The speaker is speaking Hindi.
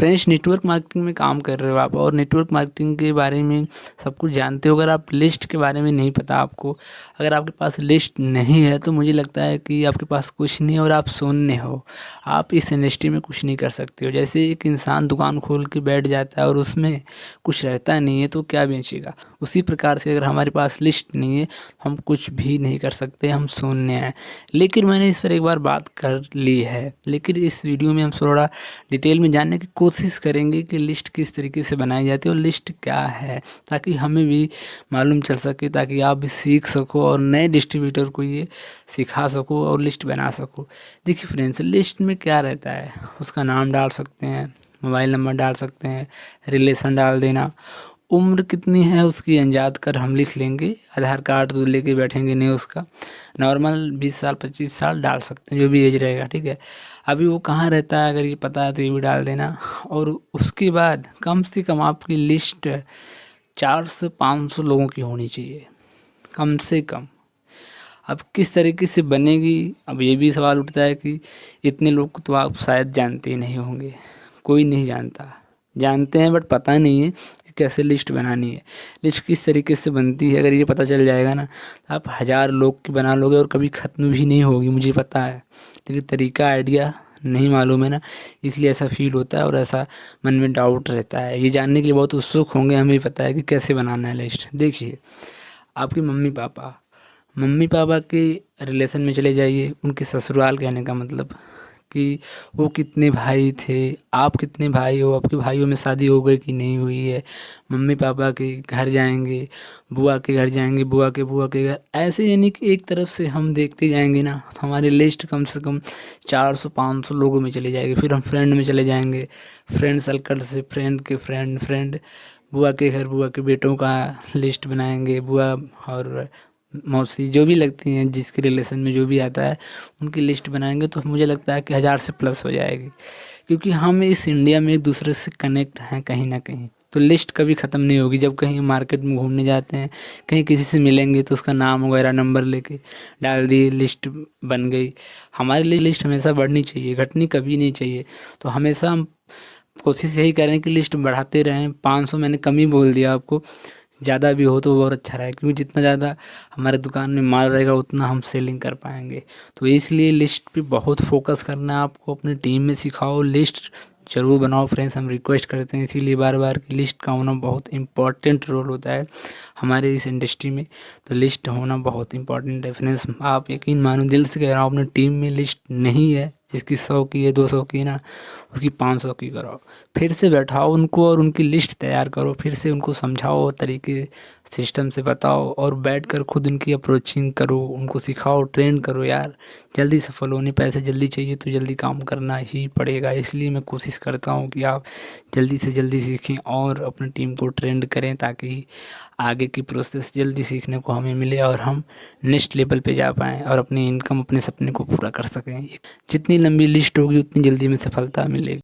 फ्रेंड्स, नेटवर्क मार्केटिंग में काम कर रहे हो आप और नेटवर्क मार्केटिंग के बारे में सब कुछ जानते हो। अगर आप लिस्ट के बारे में नहीं पता आपको, अगर आपके पास लिस्ट नहीं है तो मुझे लगता है कि आपके पास कुछ नहीं है और आप शून्य हो। आप इस इंडस्ट्री में कुछ नहीं कर सकते हो। जैसे एक इंसान दुकान खोल के बैठ जाता है और उसमें कुछ रहता नहीं है तो क्या बेचेगा। उसी प्रकार से अगर हमारे पास लिस्ट नहीं है हम कुछ भी नहीं कर सकते, हम शून्य हैं। लेकिन मैंने इस पर एक बार बात कर ली है, लेकिन इस वीडियो में हम थोड़ा डिटेल में जानने की कोशिश करेंगे कि लिस्ट किस तरीके से बनाई जाती है और लिस्ट क्या है, ताकि हमें भी मालूम चल सके, ताकि आप भी सीख सको और नए डिस्ट्रीब्यूटर को ये सिखा सको और लिस्ट बना सको। देखिए फ्रेंड्स, लिस्ट में क्या रहता है, उसका नाम डाल सकते हैं, मोबाइल नंबर डाल सकते हैं, रिलेशन डाल देना, उम्र कितनी है उसकी अंजाद कर हम लिख लेंगे, आधार कार्ड तो लेके बैठेंगे नहीं, उसका नॉर्मल 20 साल 25 साल डाल सकते हैं, जो भी एज रहेगा, ठीक है। अभी वो कहाँ रहता है अगर ये पता है तो ये भी डाल देना। और उसके बाद कम से कम आपकी लिस्ट 400 से 500 लोगों की होनी चाहिए, कम से कम। अब किस तरीके से बनेगी, अब ये भी सवाल उठता है कि इतने लोग को तो आप शायद जानते ही नहीं होंगे, कोई नहीं जानता, जानते हैं बट पता नहीं है कि कैसे लिस्ट बनानी है, लिस्ट किस तरीके से बनती है। अगर ये पता चल जाएगा ना तो आप 1000 लोग की बना लोगे और कभी ख़त्म भी नहीं होगी, मुझे पता है। लेकिन तरीका आइडिया नहीं मालूम है ना, इसलिए ऐसा फील होता है और ऐसा मन में डाउट रहता है। ये जानने के लिए बहुत उत्सुक होंगे, हमें भी पता है कि कैसे बनाना है लिस्ट। देखिए, आपके मम्मी पापा के रिलेशन में चले जाइए, उनके ससुराल, कहने का मतलब कि वो कितने भाई थे, आप कितने भाई हो, आपके भाइयों में शादी हो गई कि नहीं हुई है। मम्मी पापा के घर जाएंगे, बुआ के घर जाएंगे, बुआ के घर, ऐसे यानी कि एक तरफ से हम देखते जाएंगे ना तो हमारी लिस्ट कम से कम 400-500 लोगों में चली जाएगी। फिर हम फ्रेंड में चले जाएंगे, फ्रेंड सर्कल से फ्रेंड के फ्रेंड, बुआ के घर बुआ के बेटों का लिस्ट बनाएंगे, बुआ और मौसी जो भी लगती हैं, जिसके रिलेशन में जो भी आता है उनकी लिस्ट बनाएंगे तो मुझे लगता है कि 1000 से प्लस हो जाएगी। क्योंकि हम इस इंडिया में एक दूसरे से कनेक्ट हैं कहीं ना कहीं, तो लिस्ट कभी ख़त्म नहीं होगी। जब कहीं मार्केट में घूमने जाते हैं, कहीं किसी से मिलेंगे तो उसका नाम वगैरह नंबर लेके डाल दिए, लिस्ट बन गई। हमारे लिए लिस्ट हमेशा बढ़नी चाहिए, घटनी कभी नहीं चाहिए। तो हमेशा हम कोशिश यही करें कि लिस्ट बढ़ाते रहें। 500 मैंने कम ही बोल दिया आपको, ज़्यादा भी हो तो बहुत अच्छा रहेगा, क्योंकि जितना ज़्यादा हमारे दुकान में माल रहेगा उतना हम सेलिंग कर पाएंगे। तो इसलिए लिस्ट पे बहुत फोकस करना है आपको, अपनी टीम में सिखाओ, लिस्ट ज़रूर बनाओ फ्रेंड्स, हम रिक्वेस्ट करते हैं इसीलिए बार बार कि लिस्ट का होना बहुत इंपॉर्टेंट रोल होता है हमारे इस इंडस्ट्री में। तो लिस्ट होना बहुत इंपॉर्टेंट है फ्रेंड्स। आप यकीन मानो, दिल से कह रहा हूँ, अपनी टीम में लिस्ट नहीं है, जिसकी 100 की है 200 की ना, उसकी 500 की कराओ। फिर से बैठाओ उनको और उनकी लिस्ट तैयार करो, फिर से उनको समझाओ, तरीके सिस्टम से बताओ और बैठकर खुद उनकी अप्रोचिंग करो, उनको सिखाओ, ट्रेन करो। यार जल्दी सफल होने, पैसे जल्दी चाहिए तो जल्दी काम करना ही पड़ेगा। इसलिए मैं कोशिश करता हूँ कि आप जल्दी से जल्दी सीखें और अपनी टीम को ट्रेंड करें, ताकि आगे की प्रोसेस जल्दी सीखने को हमें मिले और हम नेक्स्ट लेवल पे जा पाएँ और अपनी इनकम, अपने सपने को पूरा कर सकें। जितनी लंबी लिस्ट होगी उतनी जल्दी हमें सफलता मिलेगी।